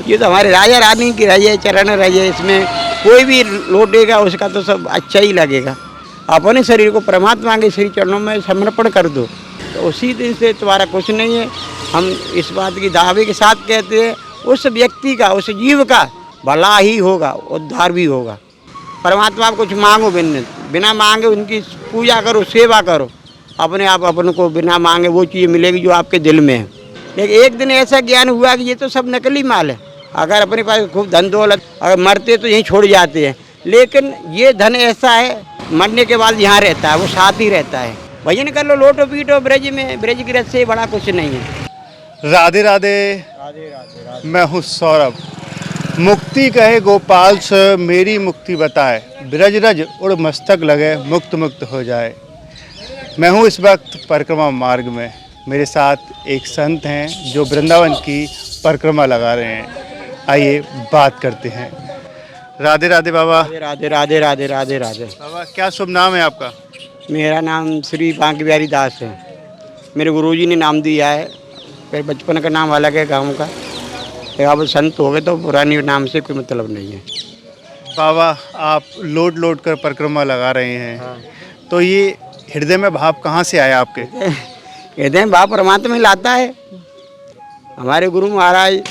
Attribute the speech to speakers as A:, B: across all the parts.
A: ये तो हमारे राजा रानी की रही है, चरण रही है। इसमें कोई भी लौटेगा उसका तो सब अच्छा ही लगेगा। अपने शरीर को परमात्मा के श्री चरणों में समर्पण कर दो तो उसी दिन से तुम्हारा कुछ नहीं है। हम इस बात की दावे के साथ कहते हैं उस व्यक्ति का, उस जीव का भला ही होगा, उद्धार भी होगा। परमात्मा कुछ मांगो बिना मांगे उनकी पूजा करो, सेवा करो, अपने आप अपन को बिना मांगे वो चीज़ मिलेगी जो आपके दिल में है। लेकिन एक दिन ऐसा ज्ञान हुआ कि ये तो सब नकली माल है। अगर अपने पास खूब धन दौलत, अगर मरते तो यहीं छोड़ जाते हैं, लेकिन ये धन ऐसा है मरने के बाद यहाँ रहता है, वो साथ ही रहता है। भजन कर लो, लोटो पीटो ब्रज में, ब्रज की रस से बड़ा कुछ नहीं है।
B: राधे राधे।
A: राधे राधे राधे।
B: मैं हूँ सौरभ। मुक्ति कहे गोपाल से मेरी मुक्ति बताए, ब्रज रज उड़ मस्तक लगे मुक्त मुक्त हो जाए। मैं हूँ इस वक्त परिक्रमा मार्ग में। मेरे साथ एक संत हैं जो वृंदावन की परिक्रमा लगा रहे हैं। आइए बात करते हैं। राधे राधे बाबा।
A: राधे राधे राधे राधे राधे।
B: बाबा क्या शुभ नाम है आपका?
A: मेरा नाम श्री बांके बिहारी दास है। मेरे गुरुजी ने नाम दिया है। फिर बचपन का नाम अलग है गांव का। अब संत हो गए तो पुरानी नाम से कोई मतलब नहीं है।
B: बाबा आप लोट लोट कर परिक्रमा लगा रहे हैं। हाँ। तो ये हृदय में भाव कहाँ से आया आपके?
A: हृदय में भाव परमात्मा में लाता है। हमारे गुरु महाराज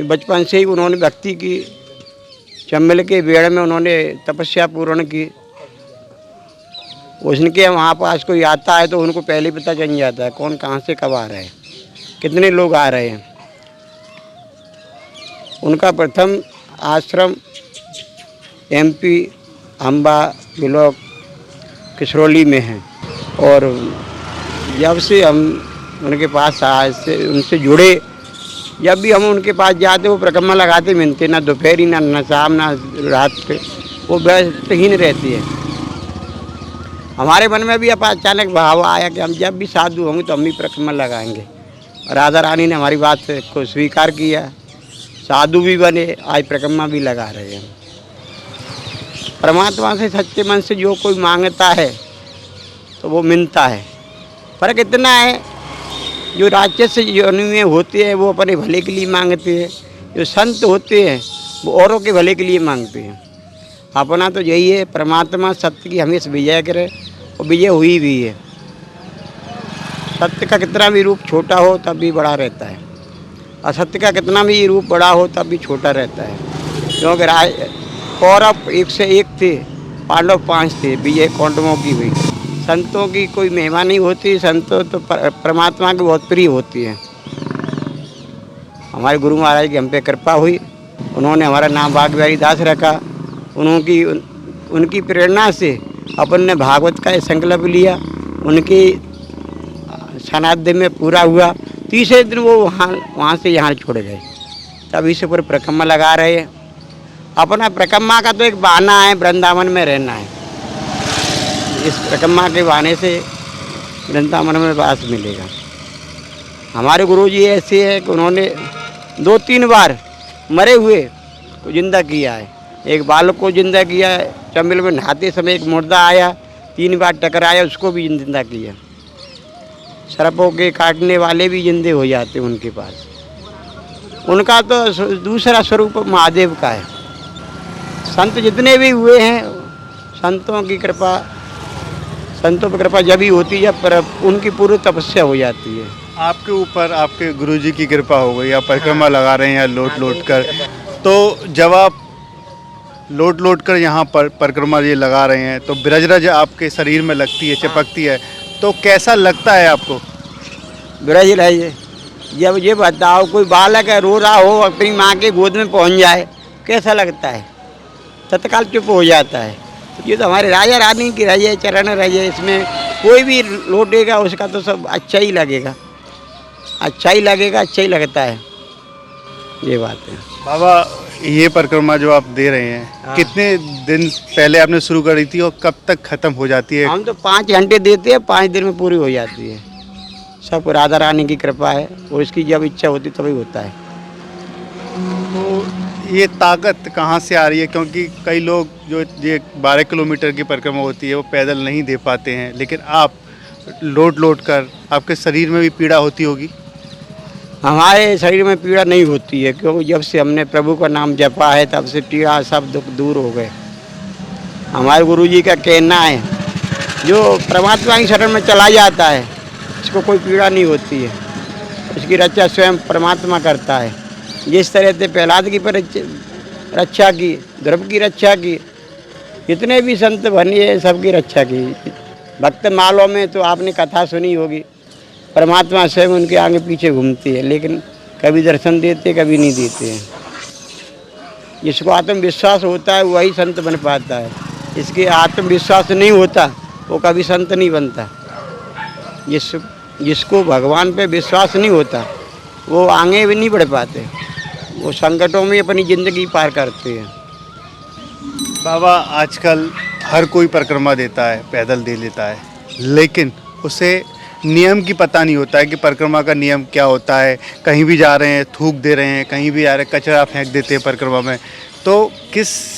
A: बचपन से ही उन्होंने भक्ति की, चंबल के बेड़ में उन्होंने तपस्या पूर्ण की। उसके वहाँ पास कोई आता है तो उनको पहले पता चल जाता है कौन कहाँ से कब आ रहा है, कितने लोग आ रहे हैं। उनका प्रथम आश्रम एमपी अम्बा ब्लॉक किशोरली में है। और जब से हम उनके पास आए से उनसे जुड़े, जब भी हम उनके पास जाते वो परिक्रमा लगाते मिलते, ना दोपहरी ना शाम ना रात पे, वो व्यस्तहीन रहती है। हमारे मन में भी अब अचानक भाव आया कि हम जब भी साधु होंगे तो हम भी परिक्रमा लगाएंगे। राधा रानी ने हमारी बात को स्वीकार किया, साधु भी बने, आज परिक्रमा भी लगा रहे हैं। परमात्मा से सच्चे मन से जो कोई मांगता है तो वो मिलता है। फर्क इतना है जो राक्षस योनि में होते हैं वो अपने भले के लिए मांगते हैं, जो संत होते हैं वो औरों के भले के लिए मांगते हैं। अपना तो यही है, परमात्मा सत्य की हमेशा विजय करे और विजय हुई भी है। सत्य का कितना भी रूप छोटा हो तब भी बड़ा रहता है, असत्य का कितना भी रूप बड़ा हो तब भी छोटा रहता है। क्योंकि कौरव 1 से 1 थे, पांडव 5 थे, विजय कौंडवों की हुई। संतों की कोई महिमा नहीं होती, संतों तो परमात्मा की बहुत प्रिय होती है। हमारे गुरु महाराज की हम पे कृपा हुई, उन्होंने हमारा नाम बांके बिहारी दास रखा। उनकी प्रेरणा से अपन ने भागवत का संकल्प लिया, उनके सनाध्य में पूरा हुआ। तीसरे दिन वो वहाँ से यहाँ छोड़ गए। तभी से पूरे परिक्रमा लगा रहे हैं। अपना परिक्रमा का तो एक बहाना है, वृंदावन में रहना है। इस परिक्रमा के बहाने से वृंदावन में वास मिलेगा। हमारे गुरुजी ऐसे हैं कि उन्होंने 2-3 बार मरे हुए को जिंदा किया है। एक बालक को जिंदा किया है, चंबल में नहाते समय एक मुर्दा आया, 3 बार टकराया, उसको भी जिंदा किया। सर्पों के काटने वाले भी जिंदे हो जाते हैं उनके पास। उनका तो दूसरा स्वरूप महादेव का है। संत जितने भी हुए हैं, संतों की कृपा, संतों पर कृपा जब ही होती है जब उनकी पूरी तपस्या हो जाती है।
B: आपके ऊपर आपके गुरुजी की कृपा हो गई, आप परिक्रमा लगा रहे हैं लोट लोट कर। तो जब आप लोट लोट कर यहाँ पर परिक्रमा ये लगा रहे हैं तो ब्रजरज आपके शरीर में लगती है, चिपकती है, तो कैसा लगता है आपको?
A: ब्रज रहे जब ये बताओ कोई बालक है रो रहा हो अपनी माँ के गोद में पहुँच जाए, कैसा लगता है? तत्काल चुप हो जाता है। ये तो हमारे राजा रानी की रही है, चरण रही है। इसमें कोई भी लौटेगा उसका तो सब अच्छा ही लगेगा, अच्छा ही लगेगा, अच्छा ही लगता है। ये बात है।
B: बाबा ये परिक्रमा जो आप दे रहे हैं,
A: हाँ।
B: कितने दिन पहले आपने शुरू करी थी और कब तक खत्म हो जाती है?
A: हम तो 5 घंटे देते हैं, 5 दिन में पूरी हो जाती है। सब राधा रानी की कृपा है और इसकी जब इच्छा होती तभी होता है।
B: तो ये ताकत कहाँ से आ रही है? क्योंकि कई लोग जो ये 12 किलोमीटर की परिक्रमा होती है वो पैदल नहीं दे पाते हैं, लेकिन आप लोट लोट कर, आपके शरीर में भी पीड़ा होती होगी?
A: हमारे शरीर में पीड़ा नहीं होती है, क्योंकि जब से हमने प्रभु का नाम जपा है तब से पीड़ा सब दुख दूर हो गए। हमारे गुरुजी का कहना है, जो परमात्मा की शरण में चला जाता है उसको कोई पीड़ा नहीं होती है, उसकी रक्षा स्वयं परमात्मा करता है। जिस तरह से प्रहलाद की रक्षा की, ध्रुव की रक्षा की, जितने भी संत बनिए सबकी रक्षा की। भक्त मालों में तो आपने कथा सुनी होगी, परमात्मा स्वयं उनके आगे पीछे घूमती है, लेकिन कभी दर्शन देते कभी नहीं देते हैं। जिसको आत्मविश्वास होता है वही संत बन पाता है, इसके आत्मविश्वास नहीं होता वो कभी संत नहीं बनता। जिसको भगवान पे विश्वास नहीं होता वो आगे भी नहीं बढ़ पाते, वो संकटों में अपनी ज़िंदगी पार करते हैं।
B: बाबा आजकल हर कोई परिक्रमा देता है, पैदल दे लेता है, लेकिन उसे नियम की पता नहीं होता है कि परिक्रमा का नियम क्या होता है। कहीं भी जा रहे हैं थूक दे रहे हैं, कहीं भी जा रहे हैं कचरा फेंक देते हैं परिक्रमा में। तो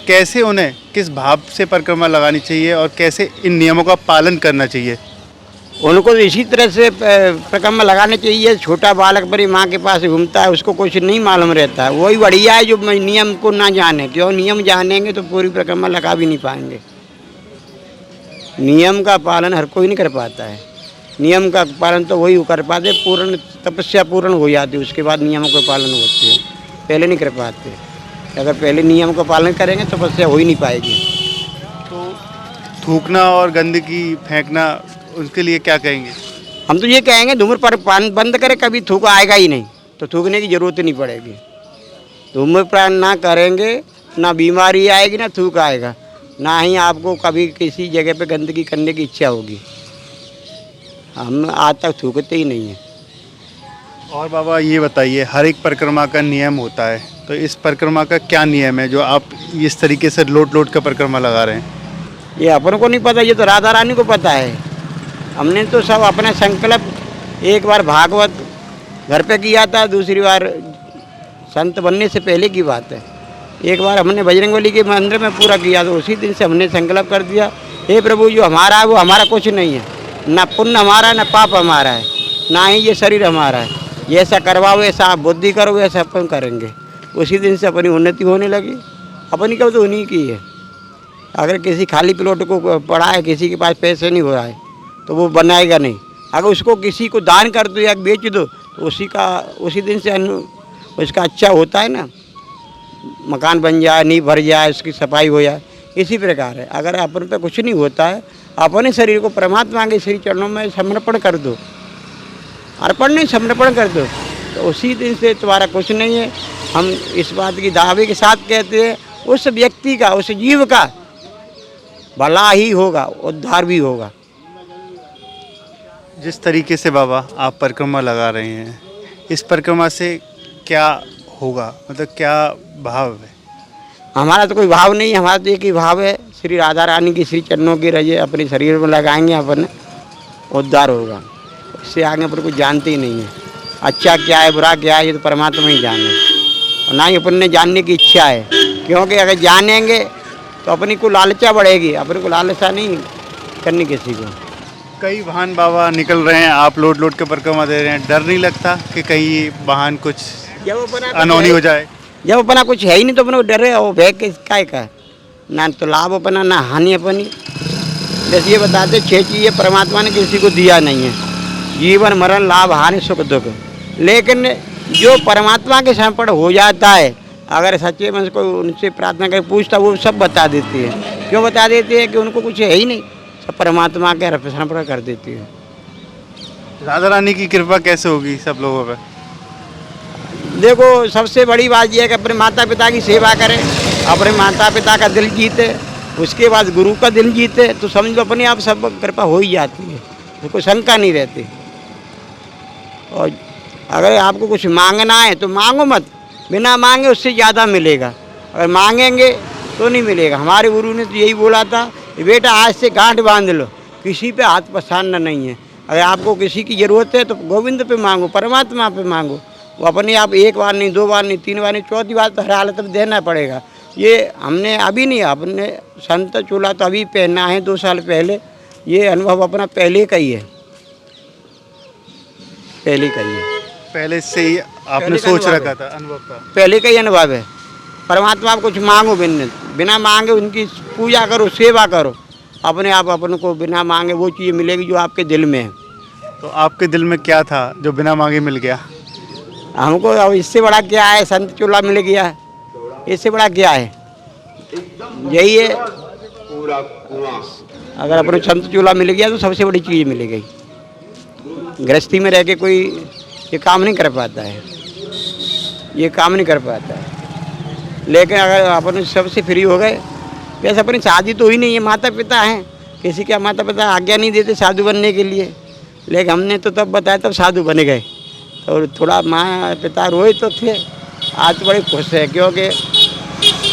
B: कैसे उन्हें किस भाव से परिक्रमा लगानी चाहिए और कैसे इन नियमों का पालन करना चाहिए?
A: उनको तो इसी तरह से परिक्रमा लगाने चाहिए। छोटा बालक बड़ी माँ के पास घूमता है, उसको कुछ नहीं मालूम रहता है, वही बढ़िया है जो नियम को ना जाने। क्यों? नियम जानेंगे तो पूरी परिक्रमा लगा भी नहीं पाएंगे। नियम का पालन हर कोई नहीं कर पाता है, नियम का पालन तो वही कर पाते, पूर्ण तपस्या पूर्ण हो जाती है, उसके बाद नियमों का पालन होते हैं, पहले नहीं कर पाते। अगर पहले नियम का पालन करेंगे तो तपस्या हो ही नहीं पाएगी।
B: तो थूकना और गंदगी फेंकना उसके लिए क्या कहेंगे?
A: हम तो ये कहेंगे धूम्रपान बंद करें, कभी थूक आएगा ही नहीं, तो थूकने की ज़रूरत नहीं पड़ेगी। धूम्रपान ना करेंगे ना बीमारी आएगी ना थूक आएगा, ना ही आपको कभी किसी जगह पे गंदगी करने की इच्छा होगी। हम आज तक थूकते ही नहीं हैं।
B: और बाबा ये बताइए, हर एक परिक्रमा का नियम होता है, तो इस परिक्रमा का क्या नियम है जो आप इस तरीके से लोट का परिक्रमा लगा रहे हैं?
A: ये अपन को नहीं पता, ये तो राधा रानी को पता है। हमने तो सब अपना संकल्प, एक बार भागवत घर पे किया था, दूसरी बार संत बनने से पहले की बात है। एक बार हमने बजरंगबली के मंदिर में पूरा किया, तो उसी दिन से हमने संकल्प कर दिया, हे प्रभु जो हमारा है वो हमारा कुछ नहीं है, ना पुण्य हमारा ना पाप हमारा है, ना ही ये शरीर हमारा है। ये ऐसा करवाओ, ऐसा आप बुद्धि करो, वैसा अपन करेंगे। उसी दिन से अपनी उन्नति होने लगी। अपनी कब तो उन्हीं की है। अगर किसी खाली प्लॉट को पड़ा है, किसी के पास पैसे नहीं हो रहा है, तो वो बनाएगा नहीं। अगर उसको किसी को दान कर दो या बेच दो तो उसी दिन से उसका अच्छा होता है ना, मकान बन जाए, नींव भर जाए, उसकी सफाई हो जाए। इसी प्रकार है, अगर अपन पे कुछ नहीं होता है, अपने शरीर को परमात्मा के श्री चरणों में समर्पण कर दो, अर्पण नहीं समर्पण कर दो, तो उसी दिन से तुम्हारा कुछ नहीं है। हम इस बात की दावे के साथ कहते हैं, उस व्यक्ति का, उस जीव का भला ही होगा, उद्धार भी होगा।
B: जिस तरीके से बाबा आप परिक्रमा लगा रहे हैं, इस परिक्रमा से क्या होगा, मतलब क्या भाव है?
A: हमारा तो कोई भाव नहीं है, हमारा तो एक ही भाव है, श्री राधा रानी की श्री चरणों की रजे अपने शरीर में लगाएंगे, अपन उद्धार होगा। इससे आगे अपन कुछ जानते ही नहीं है। अच्छा क्या है बुरा क्या है ये तो परमात्मा ही जाने, और ना ही अपन ने जानने की इच्छा है। क्योंकि अगर जानेंगे तो अपनी को लालचा बढ़ेगी, अपने को लालसा नहीं करनी किसी को।
B: कई वाहन बाबा निकल रहे हैं, आप लोट के परिक्रमा दे रहे हैं, डर नहीं लगता कि कहीं वाहन कुछ अनहोनी हो जाए?
A: जब अपना कुछ है ही नहीं तो अपने को डरे वो भय के काय का, ना तो लाभ अपना ना हानि अपनी। जैसे ये बताते 6 चीज़ें परमात्मा ने किसी को दिया नहीं है, जीवन मरण लाभ हानि सुख दुख। लेकिन जो परमात्मा के समर्पण हो जाता है, अगर सच्चे मन से कोई उनसे प्रार्थना कर पूछता, वो सब बता देती है। क्यों बता देती है? कि उनको कुछ है ही नहीं, सब परमात्मा के समर्पण कर देती है।
B: राधा रानी की कृपा कैसे होगी सब लोगों पर?
A: देखो सबसे बड़ी बात यह है कि अपने माता पिता की सेवा करें, अपने माता पिता का दिल जीते, उसके बाद गुरु का दिल जीते, तो समझ लो अपने आप सब कृपा हो ही जाती है, तो कोई शंका नहीं रहती। और अगर आपको कुछ मांगना है तो मांगो मत, बिना मांगे उससे ज़्यादा मिलेगा, अगर मांगेंगे तो नहीं मिलेगा। हमारे गुरु ने तो यही बोला था, बेटा आज से गांठ बांध लो, किसी पे हाथ पसारना नहीं है। अगर आपको किसी की ज़रूरत है तो गोविंद पे मांगो, परमात्मा पे मांगो। वो अपने आप एक बार नहीं, 2 बार नहीं, 3 बार नहीं, 4थी बार तो हर हालत में देना पड़ेगा। ये हमने अभी नहीं, अपने संत चूल्हा तो अभी पहना है 2 साल पहले, ये अनुभव अपना पहले का ही है, पहले का ही है।
B: पहले से ही आपने
A: पहले का
B: सोच
A: अनुभव
B: रखा
A: है।
B: था, अनुभव था।
A: पहले का ही अनुभव है। परमात्मा आप कुछ मांगो बिना मांगे उनकी पूजा करो, सेवा करो, अपने आप अपन को बिना मांगे वो चीज़ मिलेगी जो आपके दिल में है।
B: तो आपके दिल में क्या था जो बिना मांगे मिल गया?
A: हमको अब इससे बड़ा क्या है, संत चूल्हा मिल गया, इससे बड़ा क्या है, यही है। अगर अपन को संत चूल्हा मिल गया तो सबसे बड़ी चीज़ मिल गई। गृहस्थी में रह के कोई ये काम नहीं कर पाता है, ये काम नहीं कर पाता है। लेकिन अगर अपन सबसे फ्री हो गए, वैसे अपनी शादी तो ही नहीं है, माता पिता हैं, किसी के माता पिता आज्ञा नहीं देते साधु बनने के लिए, लेकिन हमने तो तब बताया तब साधु बन गए। और थोड़ा माँ पिता रोए तो थे, आज बड़े खुश है क्योंकि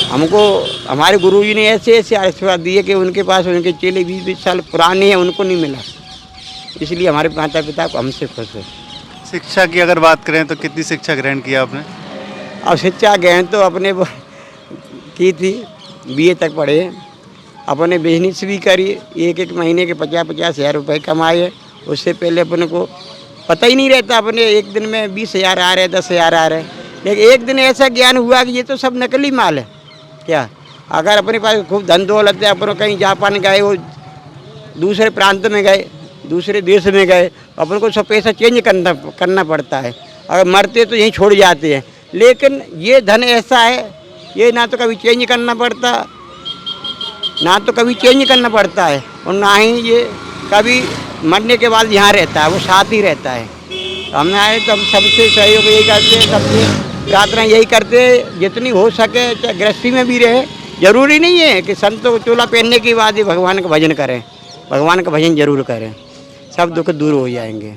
A: हमको हमारे गुरुजी ने ऐसे ऐसे आशीर्वाद दिए कि उनके पास उनके चेले 20-20 साल पुराने हैं, उनको नहीं मिला, इसलिए हमारे माता पिता को हमसे खुश है।
B: शिक्षा की अगर बात करें तो कितनी शिक्षा ग्रहण किया आपने?
A: अब शिक्षा ग्रहण तो अपने की थी, BA तक पढ़े, अपने बिजनेस भी करी, एक महीने के 50-50 हज़ार रुपये कमाए। उससे पहले अपने को पता ही नहीं रहता, अपने एक दिन में 20,000 आ रहे, 10,000 आ रहे, लेकिन एक दिन ऐसा ज्ञान हुआ कि ये तो सब नकली माल है। क्या अगर अपने पास खूब धन दौलत है, अपन कहीं जापान गए, वो दूसरे प्रांत में गए, दूसरे देश में गए, अपन को सब पैसा चेंज करना पड़ता है, अगर मरते तो यहीं छोड़ जाते हैं। लेकिन ये धन ऐसा है, ये ना तो कभी चेंज करना पड़ता, है और ना ही ये कभी मरने के बाद यहाँ रहता है, वो साथ ही रहता है। तो हमने आए तो हम सबसे सहयोग यही करते हैं, सबसे प्रार्थना यही करते हैं जितनी हो सके, चाहे गृहस्थी में भी रहे, जरूरी नहीं है कि संतों को चोला पहनने के बाद ही भगवान का भजन करें, भगवान का भजन जरूर करें, सब दुख दूर हो जाएंगे।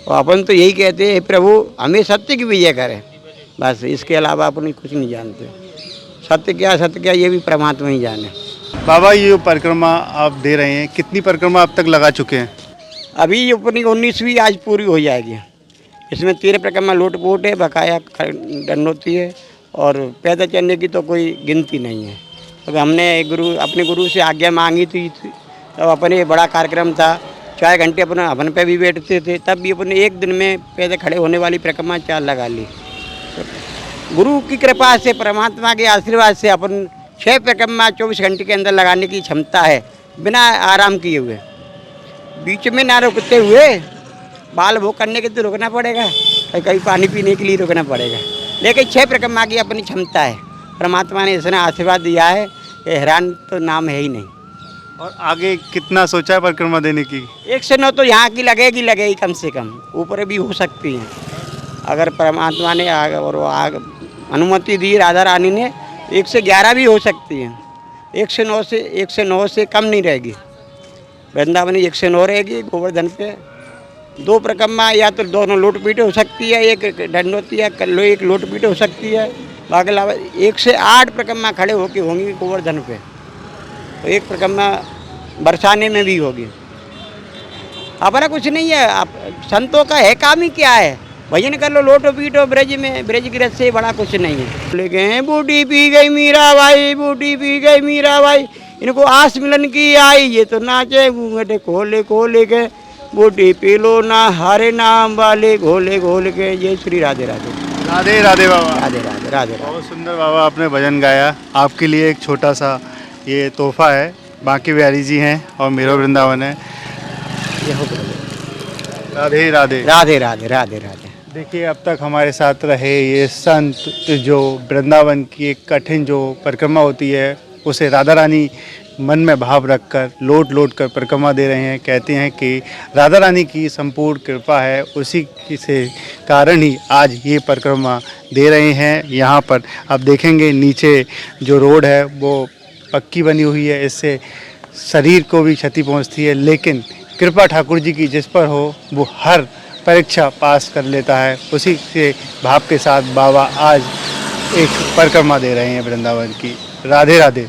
A: और अपन तो यही कहते हैं प्रभु हमें सत्य की विजय करें, बस इसके अलावा अपन कुछ नहीं जानते। सत्य क्या ये भी परमात्मा ही जाने।
B: बाबा ये जो परिक्रमा आप दे रहे हैं, कितनी परिक्रमा अब तक लगा चुके हैं?
A: अभी अपनी 19वीं आज पूरी हो जाएगी। इसमें 13 परिक्रमा लोट-पोट है, बकाया दंडोती है और पैदल चलने की तो कोई गिनती नहीं है। तो हमने अपने गुरु से आज्ञा मांगी थी, तब अपने बड़ा कार्यक्रम था, 4 घंटे अपना हवन पे भी बैठते थे, तब भी अपने एक दिन में पैदल खड़े होने वाली परिक्रमा 4 लगा ली। गुरु की कृपा से, परमात्मा के आशीर्वाद से अपन 6 परिक्रमा 24 घंटे के अंदर लगाने की क्षमता है, बिना आराम किए हुए, बीच में ना रुकते हुए। बाल भोग करने के तो रुकना पड़ेगा, कहीं पानी पीने के लिए रुकना पड़ेगा, लेकिन 6 परिक्रमा की अपनी क्षमता है। परमात्मा ने इतना आशीर्वाद दिया है कि हैरान तो नाम है ही नहीं।
B: और आगे कितना सोचा है परिक्रमा देने की?
A: 1 से 9 तो यहाँ की लगेगी कम से कम, ऊपर भी हो सकती हैं अगर परमात्मा ने अनुमति दी, राधा रानी ने, 1 से 11 भी हो सकती हैं। 1 से 9 से कम नहीं रहेगी। वृंदावन 1 से 9 रहेगी। गोवर्धन पे 2 परिक्रमा या तो दोनों लोट पीटे हो सकती है, एक दंडोती है, एक लोट पीटे हो सकती है, बाकी अलावा 1 से 8 परिक्रमा खड़े होके होंगी गोवर्धन पे, तो 1 परिक्रमा बरसाने में भी होगी। अपना कुछ नहीं है, आप संतों का है काम ही क्या है, भजन कर लो, लोटो पीटो ब्रज में, ब्रज गृह से बड़ा कुछ नहीं है। लेकिन बूटी पी गई मीरा भाई, बूटी पी गई मीरा भाई, इनको आस मिलन की आई, ये तो नाचे घूंघट खोले खोले के, बूटी पी लो ना हरे नाम वाले, घोले घोल के। जय श्री राधे राधे।
B: राधे राधे बाबा।
A: राधे राधे राधे।
B: बहुत सुंदर बाबा आपने भजन गाया। आपके लिए एक छोटा सा ये तोहफा है, बांके बिहारी जी हैं और मेरो वृंदावन है। राधे राधे।
A: राधे राधे राधे राधे।
B: देखिए अब तक हमारे साथ रहे ये संत जो वृंदावन की एक कठिन जो परिक्रमा होती है उसे राधा रानी मन में भाव रखकर लोट कर परिक्रमा दे रहे हैं। कहते हैं कि राधा रानी की संपूर्ण कृपा है, उसी से कारण ही आज ये परिक्रमा दे रहे हैं। यहाँ पर आप देखेंगे नीचे जो रोड है वो पक्की बनी हुई है, इससे शरीर को भी क्षति पहुँचती है, लेकिन कृपा ठाकुर जी की जिस पर हो वो हर परीक्षा पास कर लेता है। उसी के भाव के साथ बाबा आज एक परिक्रमा दे रहे हैं वृंदावन की। राधे राधे।